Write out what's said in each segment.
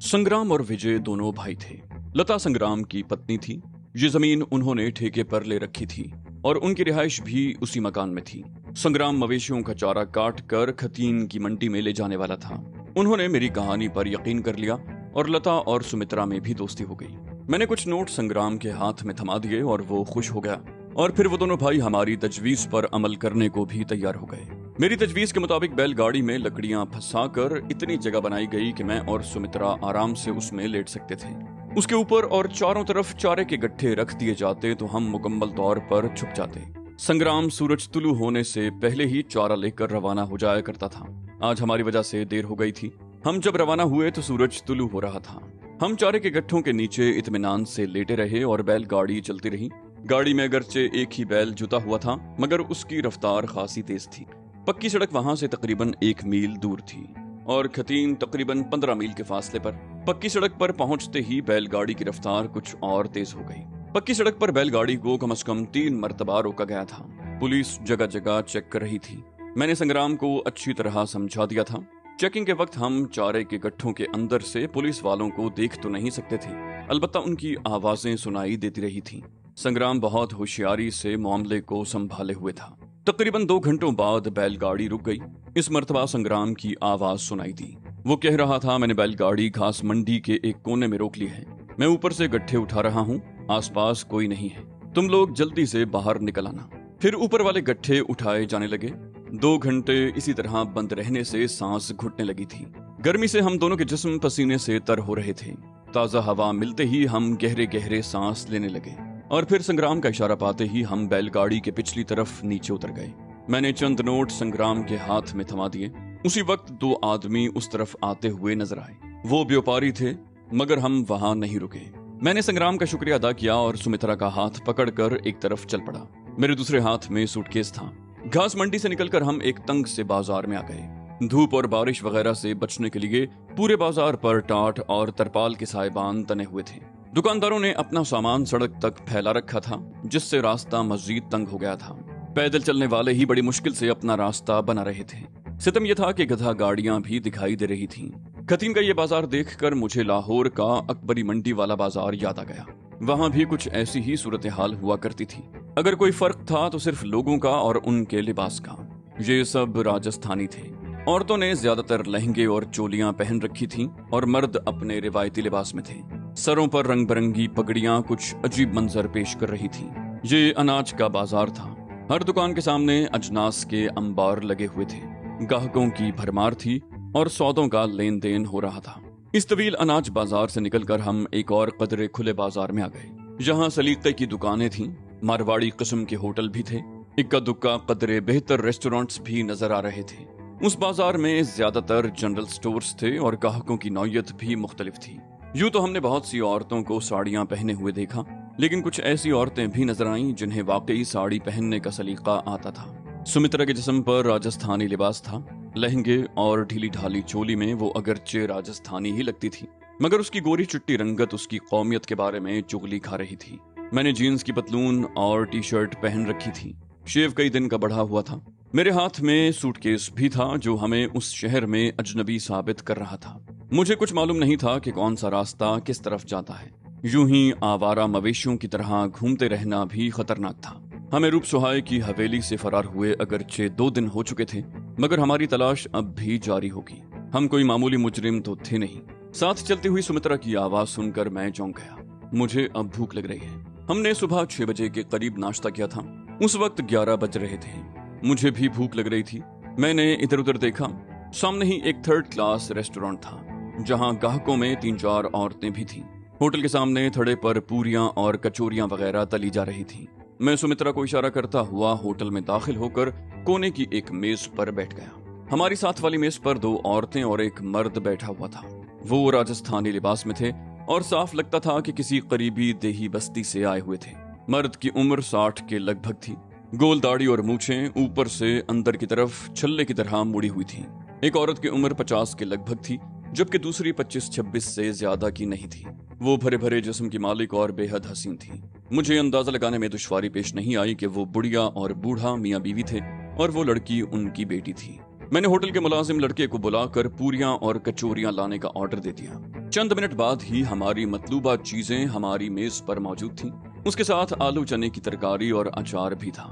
संग्राम और विजय दोनों भाई थे। लता संग्राम की पत्नी थी। ये जमीन उन्होंने ठेके पर ले रखी थी और उनकी रिहाइश भी उसी मकान में थी। संग्राम मवेशियों का चारा काट कर खतीन की मंडी में ले जाने वाला था। उन्होंने मेरी कहानी पर यकीन कर लिया और लता और सुमित्रा में भी दोस्ती हो गई। मैंने कुछ नोट संग्राम के हाथ में थमा दिए और वो खुश हो गया और फिर वो दोनों भाई हमारी तजवीज पर अमल करने को भी तैयार हो गए। मेरी तजवीज के मुताबिक बैलगाड़ी में लकड़ियां फंसाकर इतनी जगह बनाई गई कि मैं और सुमित्रा आराम से उसमें लेट सकते थे। उसके ऊपर और चारों तरफ चारे के गट्ठे रख दिए जाते तो हम मुकम्मल तौर पर छुप जाते। संग्राम सूरज तुलू होने से पहले ही चारा लेकर रवाना हो जाया करता था। आज हमारी वजह से देर हो गई थी। हम जब रवाना हुए तो सूरज तुलू हो रहा था। हम चारे के गट्ठों के नीचे इत्मीनान से लेटे रहे और बैलगाड़ी चलती रही। गाड़ी में अगरचे एक ही बैल जुता हुआ था मगर उसकी रफ्तार खासी तेज थी। पक्की सड़क वहां से तकरीबन 1 मील दूर थी और खतीन तकरीबन 15 मील के फासले पर। पक्की सड़क पर पहुंचते ही बैलगाड़ी की रफ्तार कुछ और तेज हो गई। पक्की सड़क पर बैलगाड़ी को कम से कम 3 मरतबा रोका गया था। पुलिस जगह जगह चेक कर रही थी। मैंने संग्राम को अच्छी तरह समझा दिया था। चेकिंग के वक्त हम चारे के गट्ठों के अंदर से पुलिस वालों को देख तो नहीं सकते थे, अलबत्ता उनकी आवाजें सुनाई देती रही थी। संग्राम बहुत होशियारी से मामले को संभाले हुए था। तकरीबन 2 घंटों बाद बैलगाड़ी रुक गई। इस मर्तबा संग्राम की आवाज सुनाई दी। वो कह रहा था, मैंने बैलगाड़ी घास मंडी के एक कोने में रोक ली है। मैं ऊपर से गट्ठे उठा रहा हूँ। आसपास कोई नहीं है। तुम लोग जल्दी से बाहर निकल आना। फिर ऊपर वाले गट्ठे उठाए जाने लगे। 2 घंटे इसी तरह बंद रहने से सांस घुटने लगी थी। गर्मी से हम दोनों के जिस्म पसीने से तर हो रहे थे। ताजा हवा मिलते ही हम गहरे गहरे सांस लेने लगे और फिर संग्राम का इशारा पाते ही हम बैलगाड़ी के पिछली तरफ नीचे उतर गए। मैंने चंद नोट संग्राम के हाथ में थमा दिए। उसी वक्त 2 आदमी उस तरफ आते हुए नजर आए। वो व्यापारी थे मगर हम वहां नहीं रुके। मैंने संग्राम का शुक्रिया अदा किया और सुमित्रा का हाथ पकड़कर एक तरफ चल पड़ा। मेरे दूसरे हाथ में सूटकेस था। घास मंडी से निकलकर हम एक तंग से बाजार में आ गए। धूप और बारिश वगैरह से बचने के लिए पूरे बाजार पर टाट और तरपाल के साइबान तने हुए थे। दुकानदारों ने अपना सामान सड़क तक फैला रखा था जिससे रास्ता मजीद तंग हो गया था। पैदल चलने वाले ही बड़ी मुश्किल से अपना रास्ता बना रहे थे। सितम यह था कि गधा गाड़ियां भी दिखाई दे रही थीं। खतीन का ये बाजार देखकर मुझे लाहौर का अकबरी मंडी वाला बाजार याद आ गया। वहां भी कुछ ऐसी ही सूरत हाल हुआ करती थी। अगर कोई फर्क था तो सिर्फ लोगों का और उनके लिबास का। ये सब राजस्थानी थे। औरतों ने ज्यादातर लहंगे और चोलियां पहन रखी थीं और मर्द अपने रिवायती लिबास में थे। सरों पर रंग बिरंगी पगड़ियां कुछ अजीब मंजर पेश कर रही थी। ये अनाज का बाजार था। हर दुकान के सामने अजनास के अंबार लगे हुए थे। गाहकों की भरमार थी और सौदों का लेन देन हो रहा था। इस तवील अनाज बाजार से निकलकर हम एक और कदरे खुले बाजार में आ गए। यहाँ सलीके की दुकानें थीं, मारवाड़ी किस्म के होटल भी थे। इक्का दुक्का कदरे बेहतर रेस्टोरेंट्स भी नजर आ रहे थे। उस बाजार में ज्यादातर जनरल स्टोर्स थे और ग्राहकों की नौयत भी मुख्तलिफ थी। यूं तो हमने बहुत सी औरतों को साड़ियां पहने हुए देखा, लेकिन कुछ ऐसी औरतें भी नजर आईं जिन्हें वाकई साड़ी पहनने का सलीका आता था। सुमित्रा के जिस्म पर राजस्थानी लिबास था। लहंगे और ढीली ढाली चोली में वो अगरचे राजस्थानी ही लगती थी, मगर उसकी गोरी चिट्टी रंगत उसकी कौमियत के बारे में चुगली खा रही थी। मैंने जीन्स की पतलून और टी-शर्ट पहन रखी थी। शेव कई दिन का बढ़ा हुआ था। मेरे हाथ में सूटकेस भी था जो हमें उस शहर में अजनबी साबित कर रहा था। मुझे कुछ मालूम नहीं था कि कौन सा रास्ता किस तरफ जाता है। यूं ही आवारा मवेशियों की तरह घूमते रहना भी खतरनाक था। हमें रूप सुहाय की हवेली से फरार हुए अगरचे 2 दिन हो चुके थे, मगर हमारी तलाश अब भी जारी होगी। हम कोई मामूली मुजरिम तो थे नहीं। साथ चलती हुई सुमित्रा की आवाज सुनकर मैं चौंक गया। मुझे अब भूख लग रही है। हमने सुबह 6 बजे के करीब नाश्ता किया था। उस वक्त 11 बज रहे थे। मुझे भी भूख लग रही थी। मैंने इधर उधर देखा। सामने ही एक 3rd क्लास रेस्टोरेंट था जहां ग्राहकों में 3-4 औरतें भी थीं। होटल के सामने थड़े पर पूरियां और कचौरियां वगैरह तली जा रही थीं। मैं सुमित्रा को इशारा करता हुआ होटल में दाखिल होकर कोने की एक मेज पर बैठ गया। हमारी साथ वाली मेज पर 2 औरतें और एक मर्द बैठा हुआ था। वो राजस्थानी लिबास में थे और साफ लगता था कि किसी करीबी देही बस्ती से आए हुए थे। मर्द की उम्र 60 के लगभग थी। गोल दाढ़ी और मूछें ऊपर से अंदर की तरफ छल्ले की तरह मुड़ी हुई थी। एक औरत की उम्र 50 के लगभग थी, जबकि दूसरी 25-26 से ज्यादा की नहीं थी। वो भरे भरे जिस्म की मालिक और बेहद हसीन थी। मुझे अंदाजा लगाने में दुश्वारी पेश नहीं आई कि वो बुढ़िया और बूढ़ा मियाँ बीवी थे और वो लड़की उनकी बेटी थी। मैंने होटल के मुलाजिम लड़के को बुलाकर पूरियां और कचौरियां लाने का ऑर्डर दे दिया। चंद मिनट बाद ही हमारी मतलूबा चीजें हमारी मेज पर मौजूद थीं। उसके साथ आलू चने की तरकारी और अचार भी था।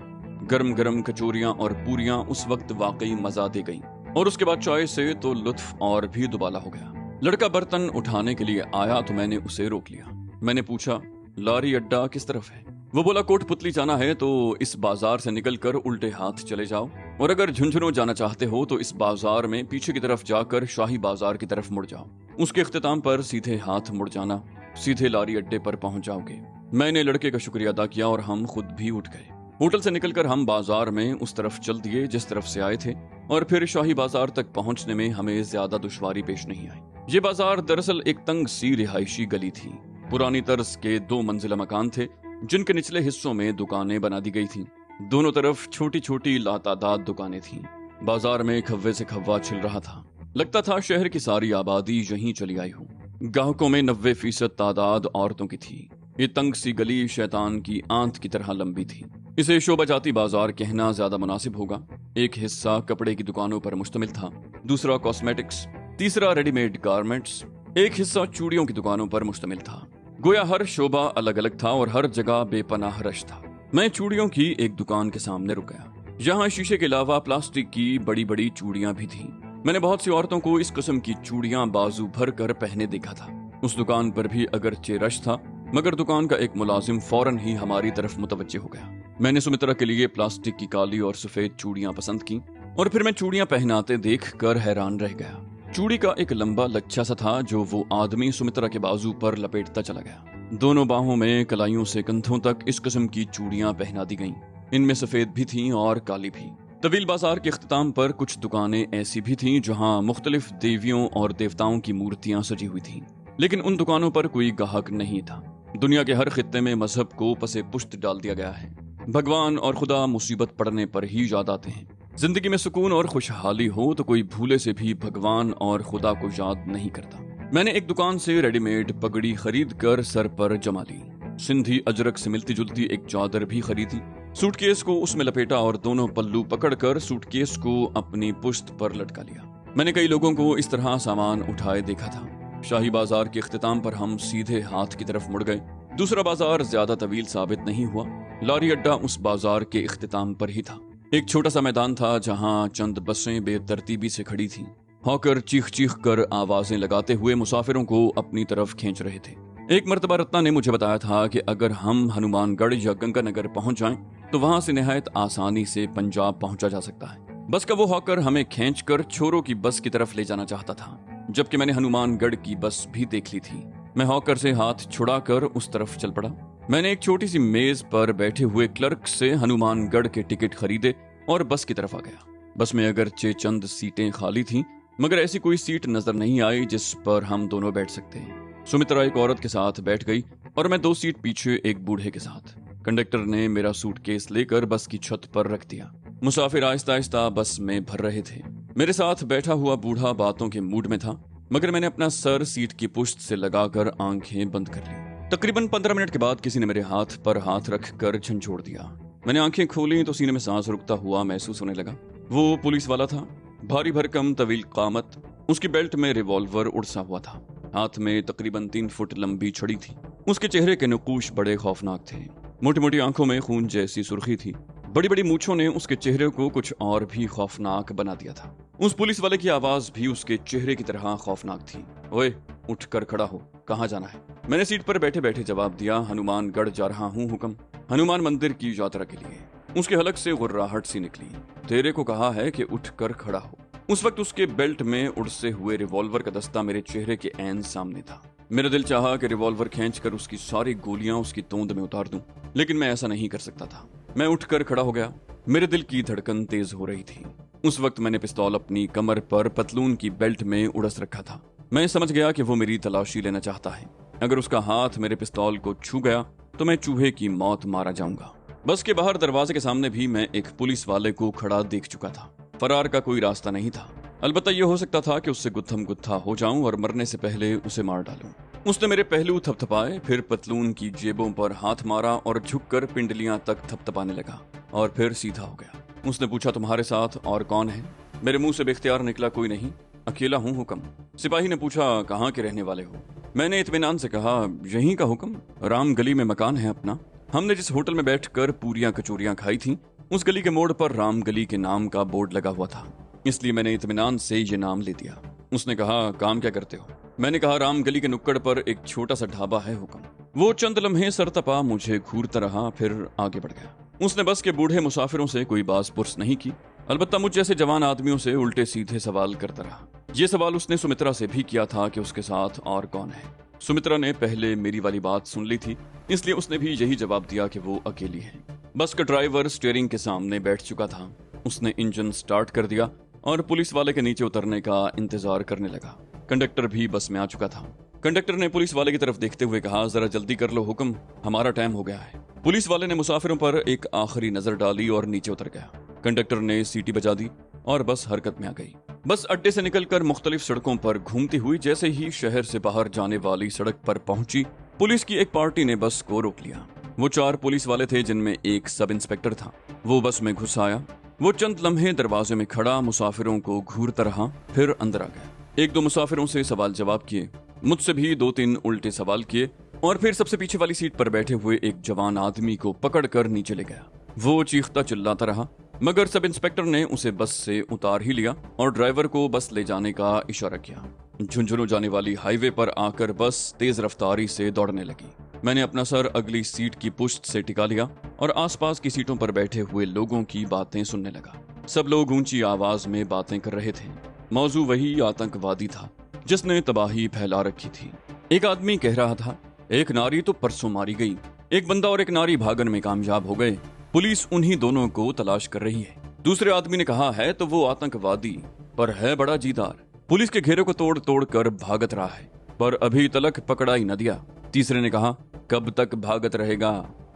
गरम गरम कचौरियां और पूरियां उस वक्त वाकई मजा दे गईं। और उसके बाद चाय से तो लुत्फ और भी दुबाला हो गया। लड़का बर्तन उठाने के लिए आया तो मैंने उसे रोक लिया। मैंने पूछा, लारी अड्डा किस तरफ है? वो बोला, कोटपुतली जाना है तो इस बाजार से निकलकर उल्टे हाथ चले जाओ, और अगर झुंझुनू जाना चाहते हो तो इस बाजार में पीछे की तरफ जाकर शाही बाजार की तरफ मुड़ जाओ। उसके इख्तिताम पर सीधे हाथ मुड़ जाना, सीधे लारी अड्डे पर पहुंच जाओगे। मैंने लड़के का शुक्रिया अदा किया और हम खुद भी उठ गए। होटल से निकलकर हम बाजार में उस तरफ चल दिए जिस तरफ से आए थे, और फिर शाही बाजार तक पहुंचने में हमें ज्यादा दुश्वारी पेश नहीं आई। ये बाजार दरअसल एक तंग सी रिहायशी गली थी। पुरानी तर्ज के 2 मंजिला मकान थे जिनके निचले हिस्सों में दुकानें बना दी गई थीं। दोनों तरफ छोटी छोटी लातादाद दुकानें थीं। बाजार में खव्वे से खव्वा छिल रहा था। लगता था शहर की सारी आबादी यहीं चली आई हो। ग्राहकों में 90% तादाद औरतों की थी। ये तंग सी गली शैतान की आंत की तरह लंबी थी। इसे शोभा जाती बाजार कहना ज्यादा मुनासिब होगा। एक हिस्सा कपड़े की दुकानों पर मुश्तमिल था, दूसरा कॉस्मेटिक्स, तीसरा रेडीमेड गारमेंट्स, एक हिस्सा चूड़ियों की दुकानों पर मुश्तमिल था। गोया हर शोबा अलग अलग था और हर जगह बेपनाह रश था। मैं चूड़ियों की एक दुकान के सामने रुक गया। यहाँ शीशे के अलावा प्लास्टिक की बड़ी बड़ी चूड़ियां भी थीं। मैंने बहुत सी औरतों को इस किस्म की चूड़ियां बाजू भर कर पहने देखा था। उस दुकान पर भी अगरचे रश था, मगर दुकान का एक मुलाजिम फौरन ही हमारी तरफ मुतवज्जे हो गया। मैंने सुमित्रा के लिए प्लास्टिक की काली और सफेद चूड़ियां पसंद की, और फिर मैं चूड़ियां पहनाते देख कर हैरान रह गया। चूड़ी का एक लंबा लच्छा सा था जो वो आदमी सुमित्रा के बाजू पर लपेटता चला गया। दोनों बाहों में कलाइयों से कंधों तक इस किस्म की चूड़ियां पहना दी गईं। इनमें सफेद भी थीं और काली भी। तवील बाजार के इख्तिताम पर कुछ दुकानें ऐसी भी थीं जहां मुख्तलिफ देवियों और देवताओं की मूर्तियां सजी हुई थीं, लेकिन उन दुकानों पर कोई गाहक नहीं था। दुनिया के हर खित्ते में मजहब को पसे पुश्त डाल दिया गया है। भगवान और खुदा मुसीबत पड़ने पर ही याद आते हैं। जिंदगी में सुकून और खुशहाली हो तो कोई भूले से भी भगवान और खुदा को याद नहीं करता। मैंने एक दुकान से रेडीमेड पगड़ी खरीद कर सर पर जमा ली। सिंधी अजरक से मिलती जुलती एक चादर भी खरीदी। सूटकेस को उसमें लपेटा और दोनों पल्लू पकड़कर सूटकेस को अपनी पुश्त पर लटका लिया। मैंने कई लोगों को इस तरह सामान उठाए देखा था। शाही बाजार के इख्तिताम पर हम सीधे हाथ की तरफ मुड़ गए। दूसरा बाजार ज्यादा तवील साबित नहीं हुआ। लारी अड्डा उस बाजार के इख्तिताम पर ही था। एक छोटा सा मैदान था जहां चंद बसें बेतरतीबी से खड़ी थीं। हॉकर चीख चीख कर आवाजें लगाते हुए मुसाफिरों को अपनी तरफ खींच रहे थे। एक मर्तबा रत्ना ने मुझे बताया था कि अगर हम हनुमानगढ़ या गंगानगर पहुंच जाएं तो वहां से निहायत आसानी से पंजाब पहुंचा जा सकता है। बस का वो हॉकर हमें खींचकर छोरों की बस की तरफ ले जाना चाहता था, जबकि मैंने हनुमानगढ़ की बस भी देख ली थी। मैं हॉकर से हाथ छुड़ाकर उस तरफ चल पड़ा। मैंने एक छोटी सी मेज पर बैठे हुए क्लर्क से हनुमानगढ़ के टिकट खरीदे और बस की तरफ आ गया। बस में अगरचे चंद सीटें खाली थीं, मगर ऐसी कोई सीट नजर नहीं आई जिस पर हम दोनों बैठ सकते हैं। सुमित्रा एक औरत के साथ बैठ गई और मैं 2 सीट पीछे एक बूढ़े के साथ। कंडक्टर ने मेरा सूटकेस लेकर बस की छत पर रख दिया। मुसाफिर आहिस्ता आहिस्ता बस में भर रहे थे। मेरे साथ बैठा हुआ बूढ़ा बातों के मूड में था, मगर मैंने अपना सर सीट की पुश्त से लगाकर आंखें बंद कर ली। तकरीबन 15 मिनट के बाद किसी ने मेरे हाथ पर हाथ रख कर झंझोड़ दिया। मैंने आंखें खोली तो सीने में सांस रुकता हुआ महसूस होने लगा। वो पुलिस वाला था, भारी भरकम तवील कामत। उसकी बेल्ट में रिवॉल्वर उड़सा हुआ था। हाथ में तकरीबन 3 फुट लंबी छड़ी थी। उसके चेहरे के नकूश बड़े खौफनाक थे। मोटी मोटी आंखों में खून जैसी सुर्खी थी। बड़ी बड़ी मूंछों ने उसके चेहरे को कुछ और भी खौफनाक बना दिया था। उस पुलिस वाले की आवाज भी उसके चेहरे की तरह खौफनाक थी। ओए, उठकर खड़ा हो, कहाँ जाना है? मैंने सीट पर बैठे बैठे जवाब दिया, हनुमानगढ़ जा रहा हूँ हुक्म, हनुमान मंदिर की यात्रा के लिए। उसके हलक से गुर्राहट सी निकली। तेरे को कहा है कि उठकर खड़ा हो। उस वक्त उसके बेल्ट में उड़से हुए रिवॉल्वर का दस्ता मेरे चेहरे के ऐन सामने था। मेरा दिल चाहा कि रिवॉल्वर खींचकर उसकी सारी गोलियां उसकी तोंद में उतार दूं, लेकिन मैं ऐसा नहीं कर सकता था। मैं उठकर खड़ा हो गया। मेरे दिल की धड़कन तेज हो रही थी। उस वक्त मैंने पिस्तौल अपनी कमर पर पतलून की बेल्ट में उड़स रखा था। मैं समझ गया कि वो मेरी तलाशी लेना चाहता है। अगर उसका हाथ मेरे पिस्तौल को छू गया तो मैं चूहे की मौत मारा जाऊंगा। बस के बाहर दरवाजे के सामने भी मैं एक पुलिस वाले को खड़ा देख चुका था। फरार का कोई रास्ता नहीं था। अलबत्ता यह हो सकता था कि उससे गुत्थम गुत्था हो जाऊं और मरने से पहले उसे मार डालूं। उसने मेरे पहलू थपथपाए, फिर पतलून की जेबों पर हाथ मारा और झुककर पिंडलियां तक थपथपाने लगा, और फिर सीधा हो गया। उसने पूछा, तुम्हारे साथ और कौन है? मेरे मुंह से बेख्तियार निकला, कोई नहीं, अकेला हूं हुक्म। सिपाही ने पूछा, कहाँ के रहने वाले हो? मैंने इत्मीनान से कहा, यहीं का हुक्म, राम गली में मकान है अपना। हमने जिस होटल में बैठकर पूरियां कचौरियां खाई थी, उस गली के मोड़ पर राम गली के नाम का बोर्ड लगा हुआ था, इसलिए मैंने इत्मीनान से ये नाम ले दिया। उसने कहा, काम क्या करते हो? मैंने कहा, राम गली के नुक्कड़ पर एक छोटा सा ढाबा है हुक्म। वो चंद लम्हे सर तपा मुझे घूरता रहा, फिर आगे बढ़ गया। उसने बस के बूढ़े मुसाफिरों से कोई बास पुर्स नहीं की, अलबत्ता मुझ जैसे जवान आदमियों से उल्टे सीधे सवाल करता रहा। ये सवाल उसने सुमित्रा से भी किया था कि उसके साथ और कौन है। सुमित्रा ने पहले मेरी वाली बात सुन ली थी, इसलिए उसने भी यही जवाब दिया कि वो अकेली है। बस का ड्राइवर स्टीयरिंग के सामने बैठ चुका था। उसने इंजन स्टार्ट कर दिया और पुलिस वाले के नीचे उतरने का इंतजार करने लगा। कंडक्टर भी बस में आ चुका था। कंडक्टर ने पुलिस वाले की तरफ देखते हुए कहा, जरा जल्दी कर लो हुक्म, हमारा टाइम हो गया है। पुलिस वाले ने मुसाफिरों पर एक आखिरी नजर डाली और नीचे उतर गया। कंडक्टर ने सीटी बजा दी और बस हरकत में आ गई। बस अड्डे से निकलकर मुख्तलिफ सड़कों पर घूमती हुई जैसे ही शहर से बाहर जाने वाली सड़क पर पहुंची, पुलिस की एक पार्टी ने बस को रोक लिया। वो 4 पुलिस वाले थे, जिनमें एक सब इंस्पेक्टर था। वो बस में घुस आया। वो चंद लम्हे दरवाजे में खड़ा मुसाफिरों को घूरता रहा, फिर अंदर आ गया। 1-2 मुसाफिरों से सवाल जवाब किए, मुझसे भी 2-3 उल्टे सवाल किए और फिर सबसे पीछे वाली सीट पर बैठे हुए एक जवान आदमी को पकड़कर नीचे ले गया। वो चीखता चिल्लाता रहा, मगर सब इंस्पेक्टर ने उसे बस से उतार ही लिया और ड्राइवर को बस ले जाने का इशारा किया। झुंझुनू जाने वाली हाईवे पर आकर बस तेज रफ्तारी से दौड़ने लगी। मैंने अपना सर अगली सीट की पुश्त से टिका लिया और आसपास की सीटों पर बैठे हुए लोगों की बातें सुनने लगा। सब लोग ऊंची आवाज में बातें कर रहे थे। मौजू वही आतंकवादी था जिसने तबाही फैला रखी थी। एक आदमी कह रहा था, एक नारी तो परसों मारी गई, एक बंदा और एक नारी भागन में कामयाब हो गए, पुलिस उन्हीं दोनों को तलाश कर रही है। दूसरे आदमी ने कहा, है तो वो आतंकवादी, पर है बड़ा जीदार, पुलिस के घेरे को तोड़ तोड़ कर भागत रहा है, पर अभी तलक पकड़ा ही न दिया। तीसरे ने कहा, कब तक भागत रहेगा,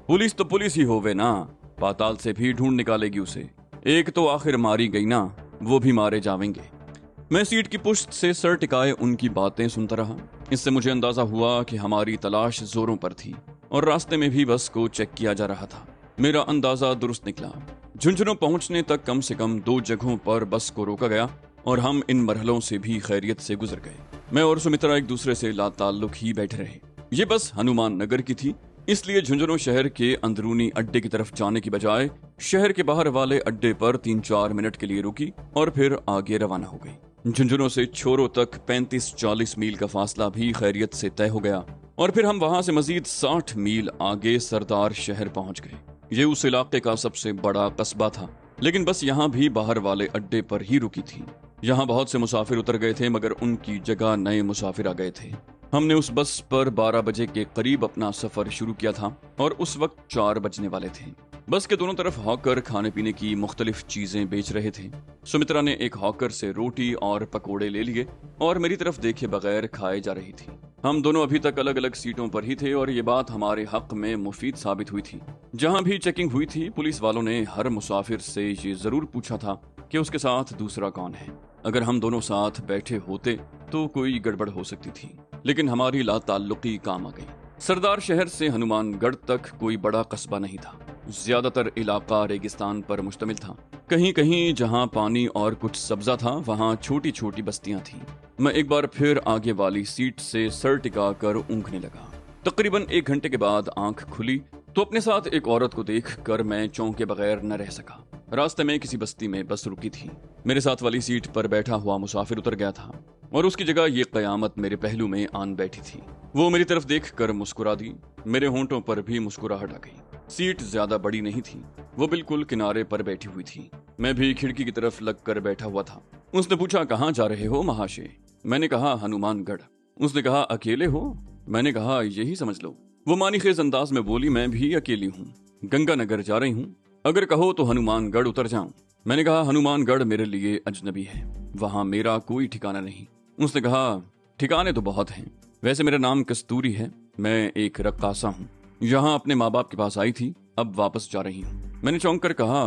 पुलिस तो पुलिस ही होवे ना, पाताल से भी ढूंढ निकालेगी उसे। एक तो आखिर मारी गई ना, वो भी मारे जावेंगे। मैं सीट की पुश्त से सर टिकाए उनकी बातें सुनता रहा। इससे मुझे अंदाजा हुआ कि हमारी तलाश जोरों पर थी और रास्ते में भी बस को चेक किया जा रहा था। मेरा अंदाजा दुरुस्त निकला। झुंझुनू पहुंचने तक कम से कम 2 जगहों पर बस को रोका गया और हम इन मरहलों से भी खैरियत से गुजर गए। मैं और सुमित्रा एक दूसरे से लाताल्लुक ही बैठे रहे। ये बस हनुमान नगर की थी, इसलिए झुंझुनू शहर के अंदरूनी अड्डे की तरफ जाने की बजाय शहर के बाहर वाले अड्डे पर 3-4 मिनट के लिए रुकी और फिर आगे रवाना हो गई। झुंझुनू से छोरो तक 35-40 मील का फासला भी खैरियत से तय हो गया और फिर हम वहां से मजीद 60 मील आगे सरदार शहर पहुंच गए। ये उस इलाके का सबसे बड़ा कस्बा था, लेकिन बस यहाँ भी बाहर वाले अड्डे पर ही रुकी थी। यहाँ बहुत से मुसाफिर उतर गए थे, मगर उनकी जगह नए मुसाफिर आ गए थे। हमने उस बस पर 12 बजे के करीब अपना सफर शुरू किया था और उस वक्त 4 बजने वाले थे। बस के दोनों तरफ हॉकर खाने पीने की मुख्तलिफ चीजें बेच रहे थे। सुमित्रा ने एक हॉकर से रोटी और पकोड़े ले लिए और मेरी तरफ देखे बगैर खाए जा रही थी। हम दोनों अभी तक अलग अलग सीटों पर ही थे और ये बात हमारे हक में मुफीद साबित हुई थी। जहां भी चेकिंग हुई थी, पुलिस वालों ने हर मुसाफिर से ये जरूर पूछा था कि उसके साथ दूसरा कौन है। अगर हम दोनों साथ बैठे होते तो कोई गड़बड़ हो सकती थी, लेकिन हमारी लाताल्लुकी काम आ गई। सरदार शहर से हनुमानगढ़ तक कोई बड़ा कस्बा नहीं था। ज्यादातर इलाका रेगिस्तान पर मुश्तमिल था। कहीं कहीं जहां पानी और कुछ सब्जा था, वहां छोटी छोटी बस्तियां थीं। मैं एक बार फिर आगे वाली सीट से सर टिकाकर ऊँघने लगा। तकरीबन 1 घंटे के बाद आंख खुली तो अपने साथ एक औरत को देखकर मैं चौंके बगैर न रह सका। रास्ते में किसी बस्ती में बस रुकी थी। मेरे साथ वाली सीट पर बैठा हुआ मुसाफिर उतर गया था और उसकी जगह ये कयामत मेरे पहलू में आन बैठी थी। वो मेरी तरफ देखकर मुस्कुरा दी। मेरे होंठों पर भी मुस्कुराहट आ गई। सीट ज्यादा बड़ी नहीं थी, वो बिल्कुल किनारे पर बैठी हुई थी। मैं भी खिड़की की तरफ लगकर बैठा हुआ था। उसने पूछा, कहाँ जा रहे हो महाशय? मैंने कहा, हनुमानगढ़। उसने कहा, अकेले हो? मैंने कहा, यही समझ लो। वो मानीखेज अंदाज में बोली, मैं भी अकेली हूँ, गंगानगर जा रही हूँ, अगर कहो तो हनुमानगढ़ उतर जाऊं। मैंने कहा, हनुमानगढ़ मेरे लिए अजनबी है, वहां मेरा कोई ठिकाना नहीं। उसने कहा, ठिकाने तो बहुत हैं, वैसे मेरा नाम कस्तूरी है, मैं एक रक्कासा हूँ, यहाँ अपने माँ बाप के पास आई थी, अब वापस जा रही हूँ। मैंने चौंक कर कहा,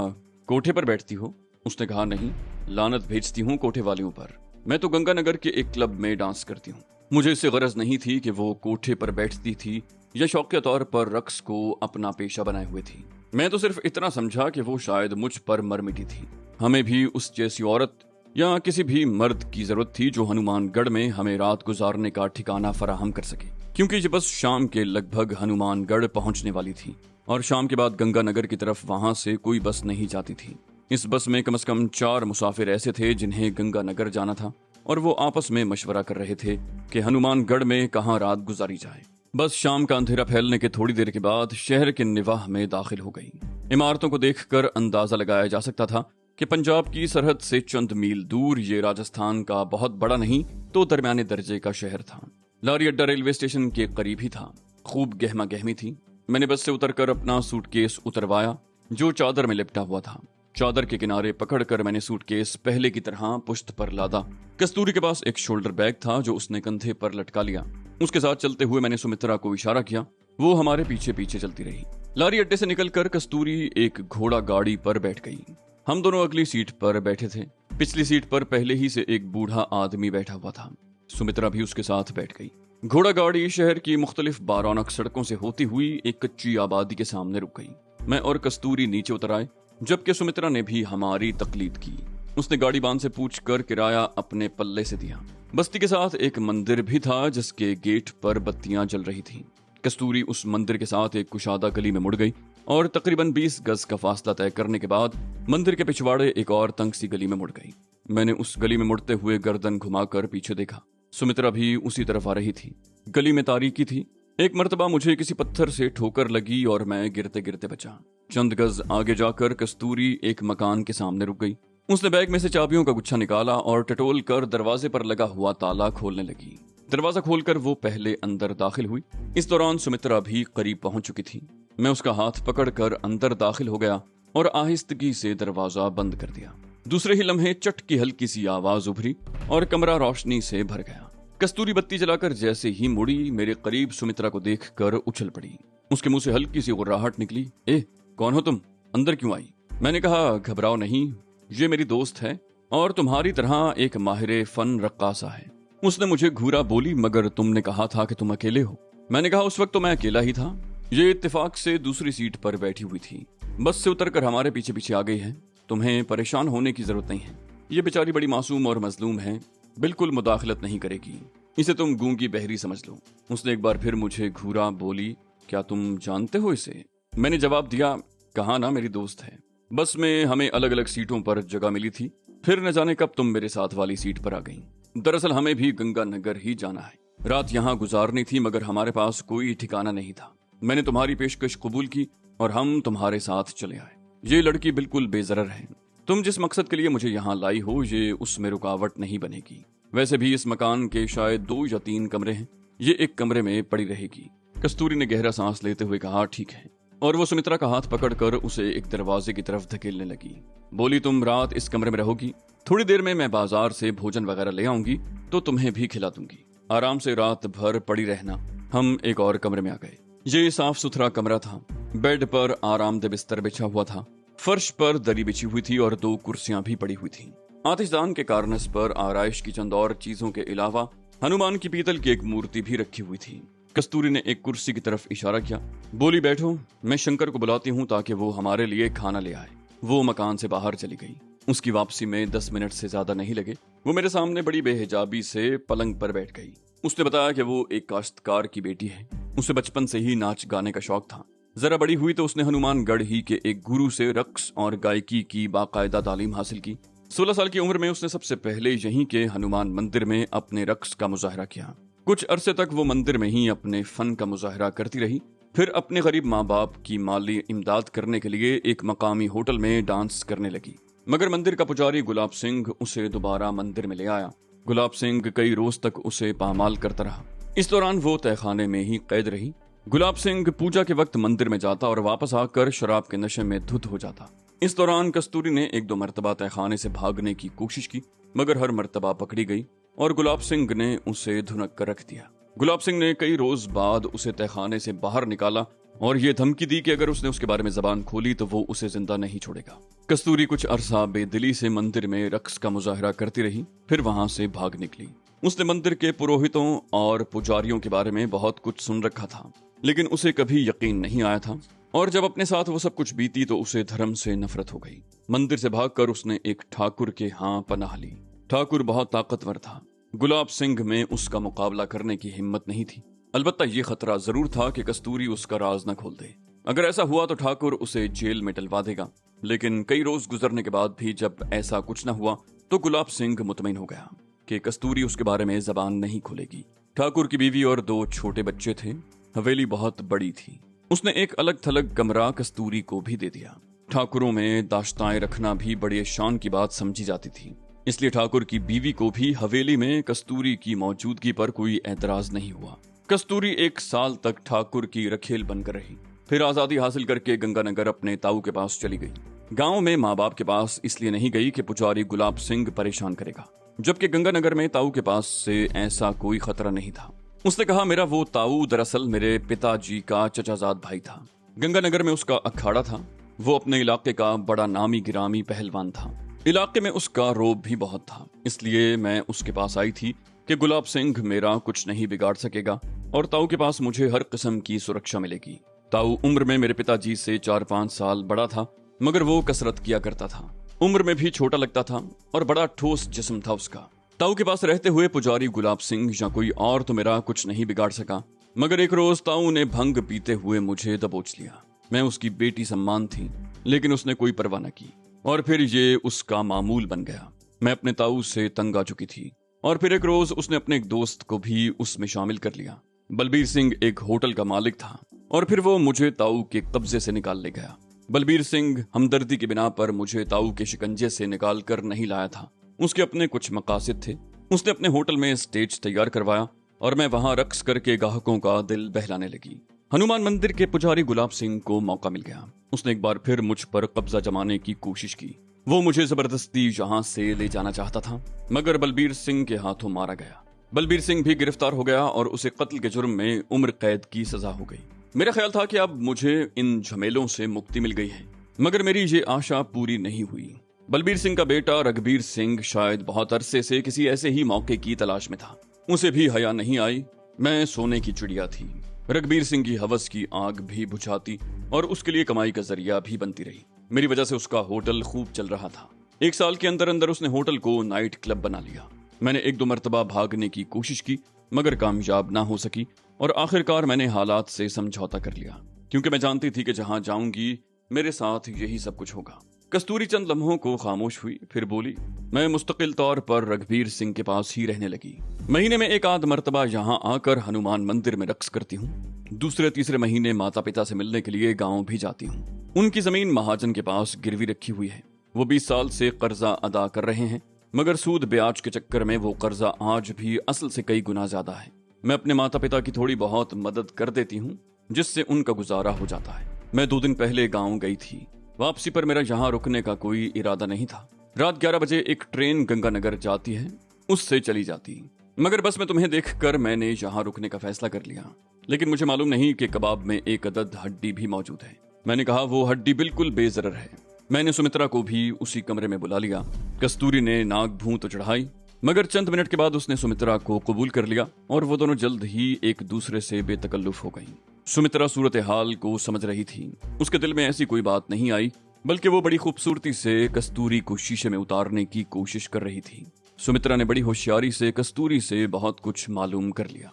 कोठे पर बैठती हो? उसने कहा, नहीं, लानत भेजती हूँ कोठे वालियों पर, मैं तो गंगानगर के एक क्लब में डांस करती हूँ। मुझे इससे गरज नहीं थी कि वो कोठे पर बैठती थी या शौकिया तौर पर रक्स को अपना पेशा बनाए हुए थी। मैं तो सिर्फ इतना समझा कि वो शायद मुझ पर मर मिटी थी। हमें भी उस जैसी औरत या किसी भी मर्द की जरूरत थी जो हनुमानगढ़ में हमें रात गुजारने का ठिकाना फराहम कर सके, क्योंकि ये बस शाम के लगभग हनुमानगढ़ पहुंचने वाली थी और शाम के बाद गंगानगर की तरफ वहां से कोई बस नहीं जाती थी। इस बस में कम से कम 4 मुसाफिर ऐसे थे जिन्हें गंगानगर जाना था और वो आपस में मशवरा कर रहे थे कि हनुमानगढ़ में कहाँ रात गुजारी जाए। बस शाम का अंधेरा फैलने के थोड़ी देर के बाद शहर के निवाह में दाखिल हो गई। इमारतों को देखकर अंदाजा लगाया जा सकता था कि पंजाब की सरहद से चंद मील दूर ये राजस्थान का बहुत बड़ा नहीं तो दरमियाने दर्जे का शहर था। लारी अड्डा रेलवे स्टेशन के करीब ही था। खूब गहमा गहमी थी। मैंने बस से उतरकर अपना सूटकेस उतरवाया जो चादर में लिपटा हुआ था। चादर के किनारे पकड़कर मैंने सूटकेस पहले की तरह पुश्त पर लादा। कस्तूरी के पास एक शोल्डर बैग था जो उसने कंधे पर लटका लिया। उसके साथ चलते हुए मैंने सुमित्रा को इशारा किया। वो हमारे पीछे पीछे चलती रही। लारी अड्डे से निकलकर कस्तूरी एक घोड़ा गाड़ी पर बैठ गई। हम दोनों अगली सीट पर बैठे थे। पिछली सीट पर पहले ही से एक बूढ़ा आदमी बैठा हुआ था। सुमित्रा भी उसके साथ बैठ गई। घोड़ा गाड़ी शहर की मुख्तलिफ बारौनक सड़कों से होती हुई एक कच्ची आबादी के सामने रुक गई। मैं और कस्तूरी नीचे उतर आए, जबकि सुमित्रा ने भी हमारी तकलीद की। उसने गाड़ी बान से पूछकर किराया अपने पल्ले से दिया। बस्ती के साथ एक मंदिर भी था जिसके गेट पर बत्तियां जल रही थीं। कस्तूरी उस मंदिर के साथ एक कुशादा गली में मुड़ गई और तकरीबन 20 गज का फासला तय करने के बाद मंदिर के पिछवाड़े एक और तंग सी गली में मुड़ गई। मैंने उस गली में मुड़ते हुए गर्दन घुमाकर पीछे देखा। सुमित्रा भी उसी तरफ आ रही थी। गली में तारीकी थी। एक मर्तबा मुझे किसी पत्थर से ठोकर लगी और मैं गिरते गिरते बचा। चंद गज आगे जाकर कस्तूरी एक मकान के सामने रुक गई। उसने बैग में से चाबियों का गुच्छा निकाला और टटोल कर दरवाजे पर लगा हुआ ताला खोलने लगी। दरवाजा खोलकर वो पहले अंदर दाखिल हुई। इस दौरान सुमित्रा भी करीब पहुंच चुकी थी। मैं उसका हाथ पकड़कर अंदर दाखिल हो गया और आहिस्तगी से दरवाजा बंद कर दिया। दूसरे ही लम्हे चट की हल्की सी आवाज उभरी और कमरा रोशनी से भर गया। कस्तूरी बत्ती जलाकर जैसे ही मुड़ी, मेरे करीब सुमित्रा को देखकर उछल पड़ी। उसके मुंह से हल्की सी गुर्राहट निकली। ए, कौन हो तुम? अंदर क्यों आई? मैंने कहा, घबराओ नहीं, ये मेरी दोस्त है और तुम्हारी तरह एक माहिर फन रक्कासा है। उसने मुझे घूरा बोली, मगर तुमने कहा था कि तुम अकेले हो। मैंने कहा, उस वक्त तो मैं अकेला ही था। ये इत्तेफाक से दूसरी सीट पर बैठी हुई थी। बस से उतरकर हमारे पीछे पीछे आ गई है। तुम्हें परेशान होने की जरूरत नहीं है। ये बेचारी बड़ी मासूम और मजलूम है, बिल्कुल मुदाखलत नहीं करेगी। इसे तुम गूंगी बहरी समझ लो। उसने एक बार फिर मुझे घूरा बोली, क्या तुम जानते हो इसे? मैंने जवाब दिया, कहा ना मेरी दोस्त है। बस में हमें अलग अलग सीटों पर जगह मिली थी। फिर न जाने कब तुम मेरे साथ वाली सीट पर आ गई। दरअसल हमें भी गंगानगर ही जाना है। रात यहाँ गुजारनी थी, मगर हमारे पास कोई ठिकाना नहीं था। मैंने तुम्हारी पेशकश कबूल की और हम तुम्हारे साथ चले आए। ये लड़की बिल्कुल बेजरर है। तुम जिस मकसद के लिए मुझे यहाँ लाई हो, ये उसमें रुकावट नहीं बनेगी। वैसे भी इस मकान के शायद 2 या 3 कमरे हैं। ये एक कमरे में पड़ी रहेगी। कस्तूरी ने गहरा सांस लेते हुए कहा, ठीक है। और वो सुमित्रा का हाथ पकड़कर उसे एक दरवाजे की तरफ धकेलने लगी। बोली, तुम रात इस कमरे में रहोगी। थोड़ी देर में मैं बाजार से भोजन वगैरह ले आऊंगी तो तुम्हें भी खिला दूंगी। आराम से रात भर पड़ी रहना। हम एक और कमरे में आ गए। ये साफ सुथरा कमरा था। बेड पर आरामदेह बिस्तर बिछा हुआ था। फर्श पर दरी बिछी हुई थी और 2 कुर्सियां भी पड़ी हुई थीं। आतिशदान के कारनस पर आराइश की चंद और चीजों के अलावा हनुमान की पीतल की एक मूर्ति भी रखी हुई थी। कस्तूरी ने एक कुर्सी की तरफ इशारा किया। बोली, बैठो, मैं शंकर को बुलाती हूँ ताकि वो हमारे लिए खाना ले आए। वो मकान से बाहर चली गई। उसकी वापसी में 10 मिनट से ज्यादा नहीं लगे। वो मेरे सामने बड़ी बेहिजाबी से पलंग पर बैठ गई। उसने बताया कि वो एक काश्तकार की बेटी है। उसे बचपन से ही नाच गाने का शौक था। जरा बड़ी हुई तो उसने हनुमानगढ़ ही के एक गुरु से रक्स और गायकी की बाकायदा तालीम हासिल की। 16 साल की उम्र में उसने सबसे पहले यहीं के हनुमान मंदिर में अपने रक्स का मुजाहरा किया। कुछ अरसे तक वो मंदिर में ही अपने फन का मुजाहरा करती रही। फिर अपने गरीब माँ बाप की माली इमदाद करने के लिए एक मकामी होटल में डांस करने लगी। मगर मंदिर का पुजारी गुलाब सिंह उसे दोबारा मंदिर में ले आया। गुलाब सिंह कई रोज तक उसे पामाल करता रहा। इस दौरान वो तहखाने में ही कैद रही। गुलाब सिंह पूजा के वक्त मंदिर में जाता और वापस आकर शराब के नशे में धुत हो जाता। इस दौरान कस्तूरी ने 1-2 मरतबा तहखाने से भागने की कोशिश की, मगर हर मरतबा पकड़ी गई और गुलाब सिंह ने उसे धुनक कर रख दिया। गुलाब सिंह ने कई रोज बाद उसे तहखाने से बाहर निकाला और ये धमकी दी कि अगर उसने उसके बारे में जबान खोली तो वो उसे जिंदा नहीं छोड़ेगा। कस्तूरी कुछ अरसा बेदिली से मंदिर में रक्स का मुजाहरा करती रही, फिर वहां से भाग निकली। उसने मंदिर के पुरोहितों और पुजारियों के बारे में बहुत कुछ सुन रखा था, लेकिन उसे कभी यकीन नहीं आया था। और जब अपने साथ वो सब कुछ बीती तो उसे धर्म से नफरत हो गई। मंदिर से भागकर उसने एक ठाकुर के यहाँ पनाह ली। ठाकुर बहुत ताकतवर था। गुलाब सिंह में उसका मुकाबला करने की हिम्मत नहीं थी। अलबत्ता ये खतरा जरूर था कि कस्तूरी उसका राज न खोल दे। अगर ऐसा हुआ तो ठाकुर उसे जेल में डलवा देगा। लेकिन कई रोज गुजरने के बाद भी जब ऐसा कुछ न हुआ तो गुलाब सिंह मुतमईन हो गया कि कस्तूरी उसके बारे में जबान नहीं खोलेगी। ठाकुर की बीवी और 2 छोटे बच्चे थे। हवेली बहुत बड़ी थी। उसने एक अलग थलग कमरा कस्तूरी को भी दे दिया। ठाकुरों में दाश्ताएं रखना भी बड़ी शान की बात समझी जाती थी, इसलिए ठाकुर की बीवी को भी हवेली में कस्तूरी की मौजूदगी पर कोई एतराज नहीं हुआ। कस्तूरी 1 साल तक ठाकुर की रखेल बनकर रही। फिर आजादी हासिल करके गंगानगर अपने ताऊ के पास चली गई। गांव में माँ बाप के पास इसलिए नहीं गई कि पुजारी गुलाब सिंह परेशान करेगा, जबकि गंगानगर में ताऊ के पास से ऐसा कोई खतरा नहीं था। उसने कहा, मेरा वो ताऊ दरअसल मेरे पिताजी का चचाजाद भाई था। गंगानगर में उसका अखाड़ा था। वो अपने इलाके का बड़ा नामी गिरामी पहलवान था। इलाके में उसका रोब भी बहुत था। इसलिए मैं उसके पास आई थी कि गुलाब सिंह मेरा कुछ नहीं बिगाड़ सकेगा और ताऊ के पास मुझे हर किस्म की सुरक्षा मिलेगी। ताऊ उम्र में मेरे पिताजी से 4-5 साल बड़ा था, मगर वो कसरत किया करता था। उम्र में भी छोटा लगता था और बड़ा ठोस जिस्म था उसका। ताऊ के पास रहते हुए पुजारी गुलाब सिंह या कोई और तो मेरा कुछ नहीं बिगाड़ सका। मगर एक रोज ताऊ ने भंग पीते हुए मुझे दबोच लिया। मैं उसकी बेटी सम्मान थी, लेकिन उसने कोई परवाह न की और फिर ये उसका मामूल बन गया। मैं अपने ताऊ से तंग आ चुकी थी और फिर एक रोज उसने अपने एक दोस्त को भी उसमें शामिल कर लिया। बलबीर सिंह एक होटल का मालिक था और फिर वो मुझे ताऊ के कब्जे से निकाल ले गया। बलबीर सिंह हमदर्दी की बिना पर मुझे ताऊ के शिकंजे से निकाल कर नहीं लाया था। उसके अपने कुछ मकासद थे। उसने अपने होटल में स्टेज तैयार करवाया और मैं वहां रक्स करके ग्राहकों का दिल बहलाने लगी। हनुमान मंदिर के पुजारी गुलाब सिंह को मौका मिल गया। उसने एक बार फिर मुझ पर कब्जा जमाने की कोशिश की। वो मुझे जबरदस्ती यहाँ से ले जाना चाहता था, मगर बलबीर सिंह के हाथों मारा गया। बलबीर सिंह भी गिरफ्तार हो गया और उसे कत्ल के जुर्म में उम्र कैद की सजा हो गई। मेरा ख्याल था कि अब मुझे इन झमेलों से मुक्ति मिल गई है, मगर मेरी ये आशा पूरी नहीं हुई। बलबीर सिंह का बेटा रघबीर सिंह शायद बहुत अरसे से किसी ऐसे ही मौके की तलाश में था। उसे भी हया नहीं आई। मैं सोने की चिड़िया थी। रघबीर सिंह की हवस की आग भी बुझाती और उसके लिए कमाई का जरिया भी बनती रही। मेरी वजह से उसका होटल खूब चल रहा था। 1 साल के अंदर अंदर उसने होटल को नाइट क्लब बना लिया। मैंने 1-2 मरतबा भागने की कोशिश की, मगर कामयाब ना हो सकी और आखिरकार मैंने हालात से समझौता कर लिया, क्योंकि मैं जानती थी कि जहां जाऊंगी मेरे साथ यही सब कुछ होगा। कस्तूरी चंद लम्हों को खामोश हुई, फिर बोली, मैं मुस्तकिल तौर पर रघबीर सिंह के पास ही रहने लगी। महीने में 1-आध मरतबा यहाँ आकर हनुमान मंदिर में रक्स करती हूँ। 2-3 महीने माता पिता से मिलने के लिए गाँव भी जाती हूँ। उनकी जमीन महाजन के पास गिरवी रखी हुई है। वो 20 साल से कर्जा अदा कर रहे हैं, मगर सूद ब्याज के चक्कर में वो कर्जा आज भी असल से कई गुना ज्यादा है। मैं अपने माता पिता की थोड़ी बहुत मदद कर देती हूँ, जिससे उनका गुजारा हो जाता है। मैं 2 दिन पहले गाँव गई थी। वापसी पर मेरा यहाँ रुकने का कोई इरादा नहीं था। रात 11 बजे एक ट्रेन गंगानगर जाती है, उससे चली जाती। मगर बस में तुम्हें देखकर मैंने यहाँ रुकने का फैसला कर लिया। लेकिन मुझे मालूम नहीं कि कबाब में एक अदद हड्डी भी मौजूद है। मैंने कहा वो हड्डी बिल्कुल बेजरर है। मैंने सुमित्रा को भी उसी कमरे में बुला लिया। कस्तूरी ने नाक भूं तो चढ़ाई, मगर चंद मिनट के बाद उसने सुमित्रा को कबूल कर लिया और वो दोनों जल्द ही एक दूसरे से बेतकल्लुफ हो गईं। सुमित्रा सूरत हाल को समझ रही थी। उसके दिल में ऐसी कोई बात नहीं आई, बल्कि वो बड़ी खूबसूरती से कस्तूरी को शीशे में उतारने की कोशिश कर रही थी। सुमित्रा ने बड़ी होशियारी से कस्तूरी से बहुत कुछ मालूम कर लिया।